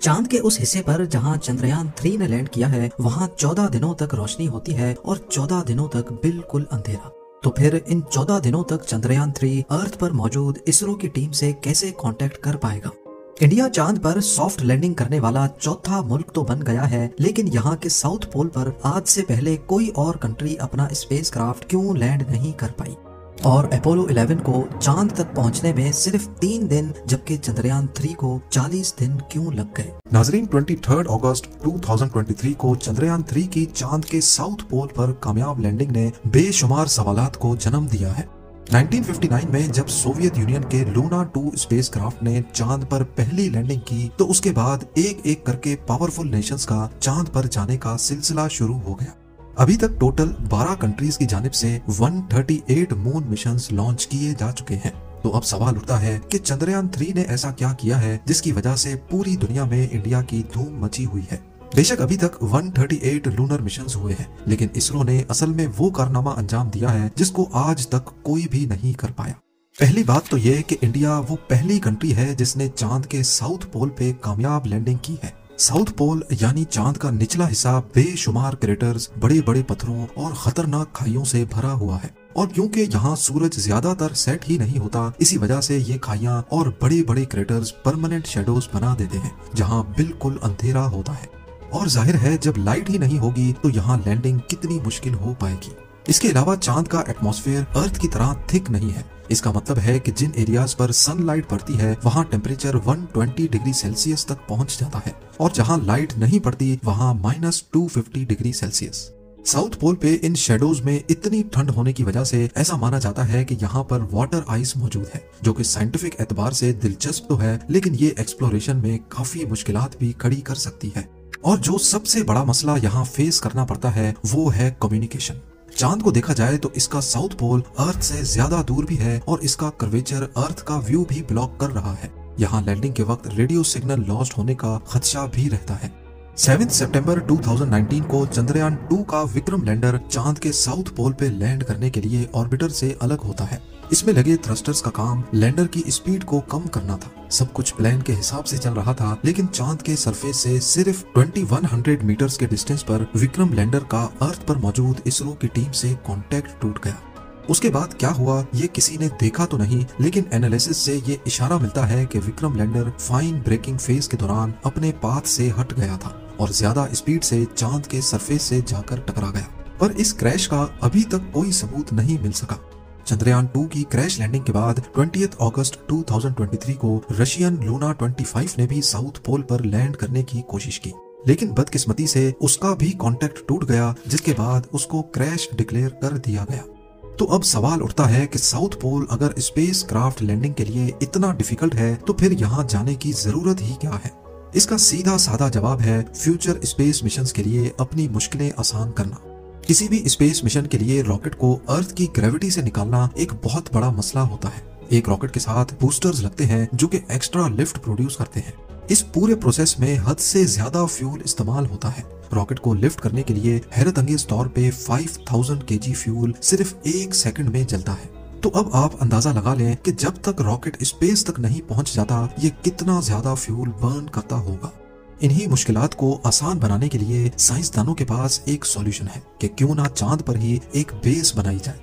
चांद के उस हिस्से पर जहां चंद्रयान 3 ने लैंड किया है वहां 14 दिनों तक रोशनी होती है और 14 दिनों तक बिल्कुल अंधेरा। तो फिर इन 14 दिनों तक चंद्रयान 3 अर्थ पर मौजूद इसरो की टीम से कैसे कांटेक्ट कर पाएगा। इंडिया चांद पर सॉफ्ट लैंडिंग करने वाला चौथा मुल्क तो बन गया है, लेकिन यहाँ के साउथ पोल पर आज से पहले कोई और कंट्री अपना स्पेसक्राफ्ट क्यों लैंड नहीं कर पाई। और अपोलो 11 को चांद तक पहुंचने में सिर्फ 3 दिन, जबकि चंद्रयान 3 को 40 दिन क्यों लग गए। नाजरीन, 23 अगस्त 2023 को चंद्रयान 3 की चांद के साउथ पोल पर कामयाब लैंडिंग ने बेशुमार सवालात को जन्म दिया है। 1959 में जब सोवियत यूनियन के लूना 2 स्पेसक्राफ्ट ने चांद पर पहली लैंडिंग की, तो उसके बाद एक एक करके पावरफुल नेशंस का चांद पर जाने का सिलसिला शुरू हो गया। अभी तक टोटल 12 कंट्रीज की जानिब से 138 मून मिशंस लॉन्च किए जा चुके हैं। तो अब सवाल उठता है कि चंद्रयान 3 ने ऐसा क्या किया है जिसकी वजह से पूरी दुनिया में इंडिया की धूम मची हुई है। बेशक अभी तक 138 लूनर मिशंस हुए हैं, लेकिन इसरो ने असल में वो कारनामा अंजाम दिया है जिसको आज तक कोई भी नहीं कर पाया। पहली बात तो ये कि इंडिया वो पहली कंट्री है जिसने चांद के साउथ पोल पे कामयाब लैंडिंग की है। साउथ पोल यानी चांद का निचला हिस्सा बेशुमार क्रेटर्स, बड़े बड़े पत्थरों और खतरनाक खाइयों से भरा हुआ है। और क्योंकि यहाँ सूरज ज्यादातर सेट ही नहीं होता, इसी वजह से ये खाइयां और बड़े बड़े क्रेटर्स परमानेंट शेडोज बना देते हैं जहाँ बिल्कुल अंधेरा होता है। और जाहिर है जब लाइट ही नहीं होगी तो यहाँ लैंडिंग कितनी मुश्किल हो पाएगी। इसके अलावा चांद का एटमॉस्फेयर अर्थ की तरह थिक नहीं है। इसका मतलब है कि जिन एरियाज पर सनलाइट पड़ती है वहाँ टेम्परेचर 120 डिग्री सेल्सियस तक पहुँच जाता है, और जहाँ लाइट नहीं पड़ती वहाँ -250 डिग्री सेल्सियस। साउथ पोल पे इन शेडोज में इतनी ठंड होने की वजह से ऐसा माना जाता है कि यहाँ पर वाटर आइस मौजूद है, जो कि साइंटिफिक एतबार से दिलचस्प तो है, लेकिन ये एक्सप्लोरेशन में काफी मुश्किलात भी खड़ी कर सकती है। और जो सबसे बड़ा मसला यहाँ फेस करना पड़ता है वो है कम्युनिकेशन। चांद को देखा जाए तो इसका साउथ पोल अर्थ से ज्यादा दूर भी है और इसका कर्वेचर अर्थ का व्यू भी ब्लॉक कर रहा है। यहाँ लैंडिंग के वक्त रेडियो सिग्नल लॉस्ट होने का खदशा भी रहता है। 7 सितंबर 2019 को चंद्रयान 2 का विक्रम लैंडर चांद के साउथ पोल पे लैंड करने के लिए ऑर्बिटर से अलग होता है। इसमें लगे थ्रस्टर्स का काम लैंडर की स्पीड को कम करना था। सब कुछ प्लान के हिसाब से चल रहा था, लेकिन चांद के सरफेस से सिर्फ 2100 मीटर्स के डिस्टेंस पर विक्रम लैंडर का अर्थ पर मौजूद इसरो की टीम से कांटेक्ट टूट गया। उसके बाद क्या हुआ ये किसी ने देखा तो नहीं, लेकिन एनालिसिस से ये इशारा मिलता है कि Vikram lander fine braking phase के दौरान अपने पाथ से हट गया था और ज्यादा स्पीड से चांद के सरफेस से जाकर टकरा गया। पर इस क्रैश का अभी तक कोई सबूत नहीं मिल सका। चंद्रयान 2 की क्रैश लैंडिंग के बाद 20 अगस्त 2023 को रशियन लूना 25 ने भी साउथ पोल पर लैंड करने की कोशिश की, लेकिन बदकिस्मती से उसका भी कांटेक्ट टूट गया, जिसके बाद उसको क्रैश डिक्लेयर कर दिया गया। तो अब सवाल उठता है कि साउथ पोल अगर स्पेस क्राफ्ट लैंडिंग के लिए इतना डिफिकल्ट है तो फिर यहाँ जाने की जरूरत ही क्या है। इसका सीधा साधा जवाब है फ्यूचर स्पेस मिशंस के लिए अपनी मुश्किलें आसान करना। किसी भी स्पेस मिशन के लिए रॉकेट को अर्थ की ग्रेविटी से निकालना एक बहुत बड़ा मसला होता है। एक रॉकेट के साथ बूस्टर्स लगते हैं जो कि एक्स्ट्रा लिफ्ट प्रोड्यूस करते हैं। इस पूरे प्रोसेस में हद से ज्यादा फ्यूल इस्तेमाल होता है। रॉकेट को लिफ्ट करने के लिए हैरत अंगेज तौर पे 5000 kg फ्यूल सिर्फ 1 सेकंड में जलता है। तो अब आप अंदाजा लगा लें कि जब तक रॉकेट स्पेस तक नहीं पहुंच जाता ये कितना ज्यादा फ्यूल बर्न करता होगा। इन्हीं मुश्किलात को आसान बनाने के लिए साइंसदानों के पास एक सॉल्यूशन है कि क्यों ना चांद पर ही एक बेस बनाई जाए।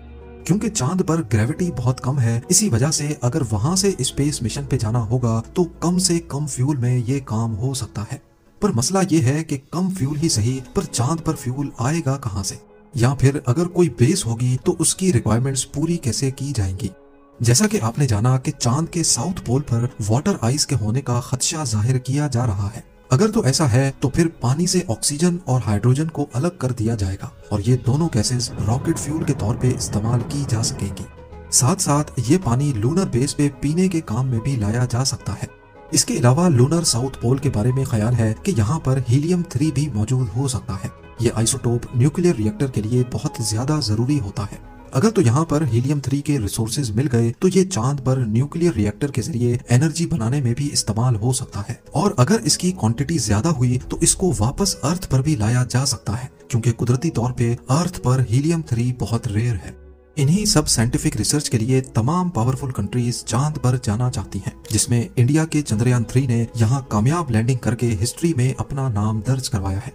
क्योंकि चांद पर ग्रेविटी बहुत कम है, इसी वजह से अगर वहां से स्पेस मिशन पे जाना होगा तो कम से कम फ्यूल में ये काम हो सकता है। पर मसला ये है कि कम फ्यूल ही सही, पर चांद पर फ्यूल आएगा कहां से, या फिर अगर कोई बेस होगी तो उसकी रिक्वायरमेंट्स पूरी कैसे की जाएंगी। जैसा कि आपने जाना कि चांद के साउथ पोल पर वाटर आइस के होने का खदशा जाहिर किया जा रहा है। अगर तो ऐसा है तो फिर पानी से ऑक्सीजन और हाइड्रोजन को अलग कर दिया जाएगा और ये दोनों गैसेस रॉकेट फ्यूल के तौर पे इस्तेमाल की जा सकेंगी। साथ साथ ये पानी लूनर बेस पे पीने के काम में भी लाया जा सकता है। इसके अलावा लूनर साउथ पोल के बारे में ख्याल है कि यहाँ पर हीलियम 3 भी मौजूद हो सकता है। ये आइसोटोप न्यूक्लियर रिएक्टर के लिए बहुत ज्यादा जरूरी होता है। अगर तो यहाँ पर हीलियम 3 के रिसोर्सेज मिल गए तो ये चांद पर न्यूक्लियर रिएक्टर के जरिए एनर्जी बनाने में भी इस्तेमाल हो सकता है। और अगर इसकी क्वांटिटी ज्यादा हुई तो इसको वापस अर्थ पर भी लाया जा सकता है, क्योंकि कुदरती तौर पे अर्थ पर हीलियम 3 बहुत रेयर है। इन्हीं सब साइंटिफिक रिसर्च के लिए तमाम पावरफुल कंट्रीज चांद पर जाना चाहती हैं, जिसमें इंडिया के चंद्रयान 3 ने यहां कामयाब लैंडिंग करके हिस्ट्री में अपना नाम दर्ज करवाया है।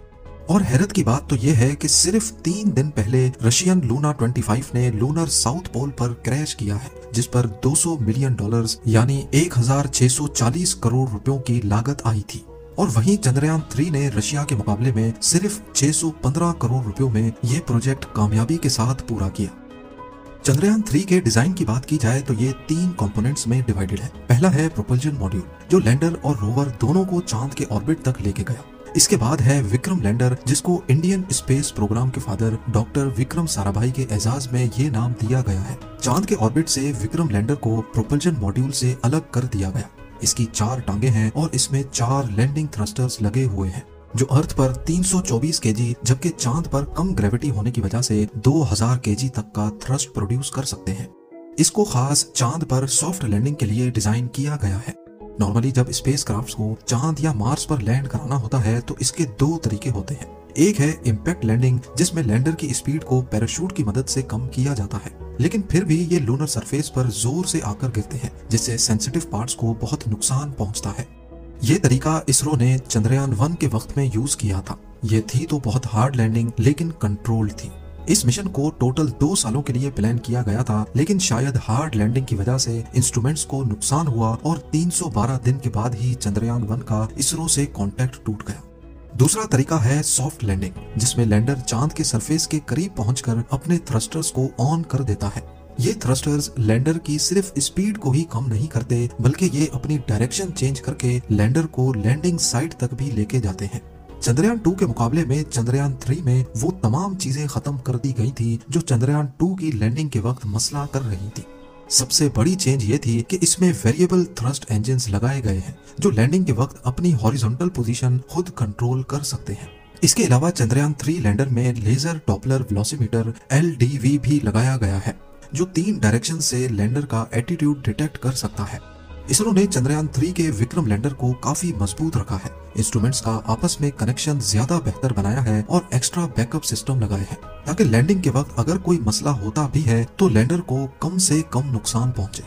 और हैरत की बात तो यह है कि सिर्फ 3 दिन पहले रशियन लूना 25 ने लूनर साउथ पोल पर क्रैश किया है, जिस पर $200 मिलियन यानी 1640 करोड़ रुपयों की लागत आई थी। और वहीं चंद्रयान 3 ने रशिया के मुकाबले में सिर्फ 615 करोड़ रुपयों में ये प्रोजेक्ट कामयाबी के साथ पूरा किया। चंद्रयान 3 के डिजाइन की बात की जाए तो ये 3 कंपोनेंट्स में डिवाइडेड है। पहला है प्रोपल्जन मॉड्यूल, जो लैंडर और रोवर दोनों को चांद के ऑर्बिट तक लेके गया। इसके बाद है विक्रम लैंडर, जिसको इंडियन स्पेस प्रोग्राम के फादर डॉक्टर विक्रम साराभाई के एजाज में ये नाम दिया गया है। चांद के ऑर्बिट से विक्रम लैंडर को प्रोपल्जन मॉड्यूल से अलग कर दिया गया। इसकी 4 टांगे हैं और इसमें 4 लैंडिंग थ्रस्टर्स लगे हुए हैं, जो अर्थ पर 324 केजी जबकि चांद पर कम ग्रेविटी होने की वजह से 2000 केजी तक का थ्रस्ट प्रोड्यूस कर सकते हैं। इसको खास चांद पर सॉफ्ट लैंडिंग के लिए डिजाइन किया गया है। नॉर्मली जब स्पेस क्राफ्ट को चांद या मार्स पर लैंड कराना होता है तो इसके 2 तरीके होते हैं। एक है इम्पैक्ट लैंडिंग, जिसमें लैंडर की स्पीड को पैराशूट की मदद से कम किया जाता है, लेकिन फिर भी ये लूनर सरफेस पर जोर से आकर गिरते हैं, जिससे सेंसिटिव पार्ट्स को बहुत नुकसान पहुंचता है। ये तरीका इसरो ने चंद्रयान 1 के वक्त में यूज किया था। ये थी तो बहुत हार्ड लैंडिंग, लेकिन कंट्रोल्ड थी। इस मिशन को टोटल 2 सालों के लिए प्लान किया गया था, लेकिन शायद हार्ड लैंडिंग की वजह से इंस्ट्रूमेंट्स को नुकसान हुआ और 312 दिन के बाद ही चंद्रयान 1 का इसरो से कॉन्टैक्ट टूट गया। दूसरा तरीका है सॉफ्ट लैंडिंग, जिसमें लैंडर चांद के सरफेस के करीब पहुंचकर अपने थ्रस्टर्स को ऑन कर देता है। ये थ्रस्टर्स लैंडर की सिर्फ स्पीड को ही कम नहीं करते, बल्कि ये अपनी डायरेक्शन चेंज करके लैंडर को लैंडिंग साइट तक भी लेके जाते हैं। चंद्रयान 2 के मुकाबले में चंद्रयान 3 में वो तमाम चीजें खत्म कर दी गई थी जो चंद्रयान 2 की लैंडिंग के वक्त मसला कर रही थी। सबसे बड़ी चेंज ये थी कि इसमें वेरिएबल थ्रस्ट इंजन्स लगाए गए हैं, जो लैंडिंग के वक्त अपनी हॉरिजॉन्टल पोजीशन खुद कंट्रोल कर सकते हैं। इसके अलावा चंद्रयान 3 लैंडर में लेजर डॉपलर वेलोसिमीटर LDV भी लगाया गया है, जो 3 डायरेक्शन से लैंडर का एटीट्यूड डिटेक्ट कर सकता है। इसरो ने चंद्रयान 3 के विक्रम लैंडर को काफी मजबूत रखा है, इंस्ट्रूमेंट्स का आपस में कनेक्शन ज्यादा बेहतर बनाया है और एक्स्ट्रा बैकअप सिस्टम लगाए हैं, ताकि लैंडिंग के वक्त अगर कोई मसला होता भी है तो लैंडर को कम से कम नुकसान पहुंचे।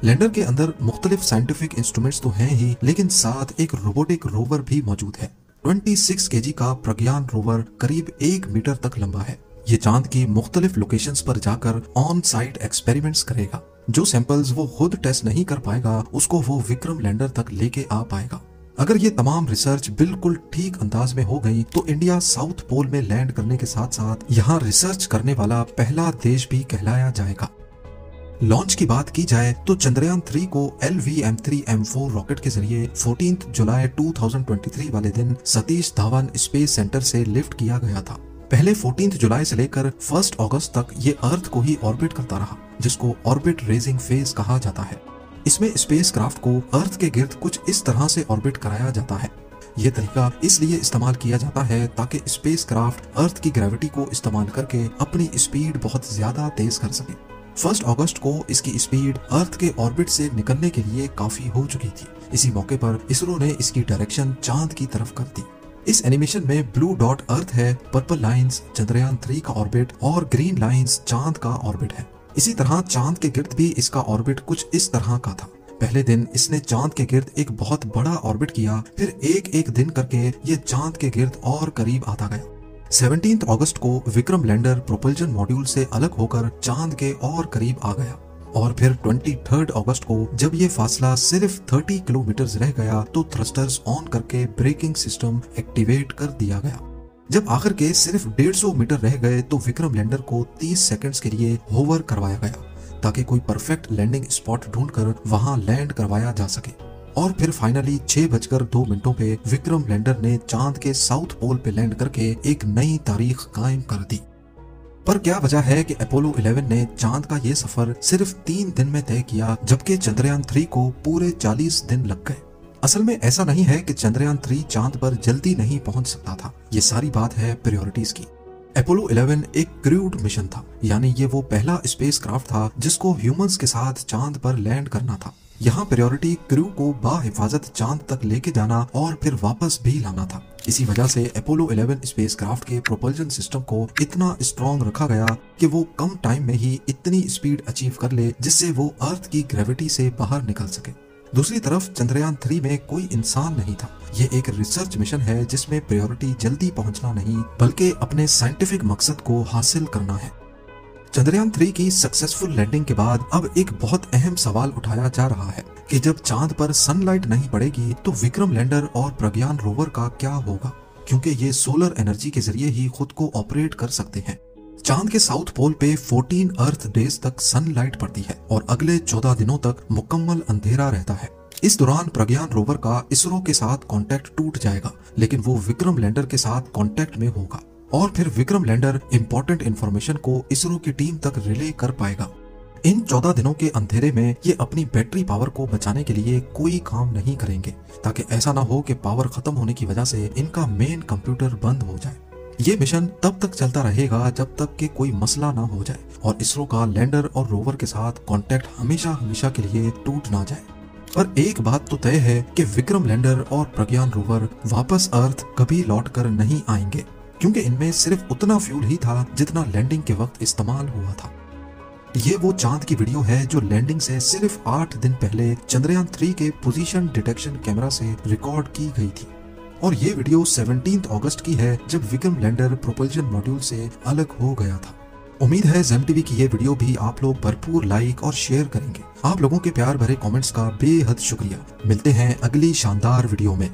लैंडर के अंदर मुख्तलिफ साइंटिफिक इंस्ट्रूमेंट्स तो हैं ही, लेकिन साथ एक रोबोटिक रोवर भी मौजूद है। 26 केजी का प्रज्ञान रोवर करीब 1 मीटर तक लंबा है। ये चांद की मुख्तलिफ लोकेशंस पर जाकर ऑन साइट एक्सपेरिमेंट्स करेगा। जो सैंपल्स वो खुद टेस्ट नहीं कर पाएगा, उसको वो विक्रम लैंडर तक लेके आ पाएगा। अगर ये तमाम रिसर्च बिल्कुल ठीक अंदाज में हो गई तो इंडिया साउथ पोल में लैंड करने के साथ साथ यहाँ रिसर्च करने वाला पहला देश भी कहलाया जाएगा। लॉन्च की बात की जाए तो चंद्रयान 3 को LVM-3M4 रॉकेट के जरिए 14 जुलाई 2023 वाले दिन सतीश धावन स्पेस सेंटर से लिफ्ट किया गया था। पहले 14 जुलाई से लेकर 1 अगस्त तक ये अर्थ को ही ऑर्बिट करता रहा, जिसको ऑर्बिट रेजिंग फेज कहा जाता है। इसमें स्पेसक्राफ्ट को अर्थ के गिर्द कुछ इस तरह से ऑर्बिट कराया जाता है। ये तरीका इसलिए इस्तेमाल किया जाता है ताकि स्पेसक्राफ्ट अर्थ की ग्रेविटी को इस्तेमाल करके अपनी स्पीड बहुत ज्यादा तेज कर सके। 1 अगस्त को इसकी स्पीड अर्थ के ऑर्बिट से निकलने के लिए काफी हो चुकी थी। इसी मौके पर इसरो ने इसकी डायरेक्शन चांद की तरफ कर दी। इस एनिमेशन में ब्लू डॉट अर्थ है, पर्पल लाइंस चंद्रयान 3 का ऑर्बिट और ग्रीन लाइंस चांद का ऑर्बिट है। इसी तरह चांद के गिर्द भी इसका ऑर्बिट कुछ इस तरह का था। पहले दिन इसने चांद के गिर्द एक बहुत बड़ा ऑर्बिट किया, फिर एक दिन करके ये चांद के गिर्द और करीब आता गया। 17 अगस्त को विक्रम लैंडर प्रोपल्जन मॉड्यूल से अलग होकर चांद के और करीब आ गया और फिर 23 अगस्त को जब ये फासला सिर्फ 30 किलोमीटर रह गया तो थ्रस्टर्स ऑन करके ब्रेकिंग सिस्टम एक्टिवेट कर दिया गया। जब आखिर के सिर्फ 150 मीटर रह गए तो विक्रम लैंडर को 30 सेकंड्स के लिए होवर करवाया गया ताकि कोई परफेक्ट लैंडिंग स्पॉट ढूंढकर वहां लैंड करवाया जा सके। और फिर फाइनली 6:02 पे विक्रम लैंडर ने चांद के साउथ पोल पे लैंड करके एक नई तारीख कायम कर दी। पर क्या वजह है कि अपोलो 11 ने चांद का ये सफर सिर्फ 3 दिन में तय किया, जबकि चंद्रयान 3 को पूरे 40 दिन लग गए। असल में ऐसा नहीं है कि चंद्रयान 3 चांद पर जल्दी नहीं पहुंच सकता था, ये सारी बात है प्रायोरिटीज की। अपोलो 11 एक क्रूड मिशन था, यानी ये वो पहला स्पेसक्राफ्ट था जिसको ह्यूमंस के साथ चांद पर लैंड करना था। यहाँ प्रायोरिटी क्रू को बाहिफाजत चांद तक लेके जाना और फिर वापस भी लाना था। इसी वजह से अपोलो 11 स्पेसक्राफ्ट के प्रोपल्शन सिस्टम को इतना स्ट्रॉन्ग रखा गया कि वो कम टाइम में ही इतनी स्पीड अचीव कर ले जिससे वो अर्थ की ग्रेविटी से बाहर निकल सके। दूसरी तरफ चंद्रयान 3 में कोई इंसान नहीं था। ये एक रिसर्च मिशन है जिसमें प्रायोरिटी जल्दी पहुंचना नहीं बल्कि अपने साइंटिफिक मकसद को हासिल करना है। चंद्रयान 3 की सक्सेसफुल लैंडिंग के बाद अब एक बहुत अहम सवाल उठाया जा रहा है कि जब चांद पर सनलाइट नहीं पड़ेगी तो विक्रम लैंडर और प्रज्ञान रोवर का क्या होगा, क्योंकि ये सोलर एनर्जी के जरिए ही खुद को ऑपरेट कर सकते हैं। चांद के साउथ पोल पे 14 अर्थ डेज तक सनलाइट पड़ती है और अगले 14 दिनों तक मुकम्मल अंधेरा रहता है। इस दौरान प्रज्ञान रोवर का इसरो के साथ कांटेक्ट टूट जाएगा, लेकिन वो विक्रम लैंडर के साथ कांटेक्ट में होगा और फिर विक्रम लैंडर इंपॉर्टेंट इंफॉर्मेशन को इसरो की टीम तक रिले कर पाएगा। इन 14 दिनों के अंधेरे में ये अपनी बैटरी पावर को बचाने के लिए कोई काम नहीं करेंगे, ताकि ऐसा ना हो कि पावर खत्म होने की वजह से इनका मेन कंप्यूटर बंद हो जाए। ये मिशन तब तक चलता रहेगा जब तक कि कोई मसला ना हो जाए और इसरो का लैंडर और रोवर के साथ कांटेक्ट हमेशा हमेशा के लिए टूट ना जाए। पर एक बात तो तय है कि विक्रम लैंडर और प्रज्ञान रोवर वापस अर्थ कभी लौटकर नहीं आएंगे, क्योंकि इनमें सिर्फ उतना फ्यूल ही था जितना लैंडिंग के वक्त इस्तेमाल हुआ था। ये वो चांद की वीडियो है जो लैंडिंग से सिर्फ 8 दिन पहले चंद्रयान 3 के पोजीशन डिटेक्शन कैमरा से रिकॉर्ड की गई थी और ये वीडियो 17 अगस्त की है जब विक्रम लैंडर प्रोपल्शन मॉड्यूल से अलग हो गया था। उम्मीद है जेम टीवी की ये वीडियो भी आप लोग भरपूर लाइक और शेयर करेंगे। आप लोगों के प्यार भरे कमेंट्स का बेहद शुक्रिया। मिलते हैं अगली शानदार वीडियो में।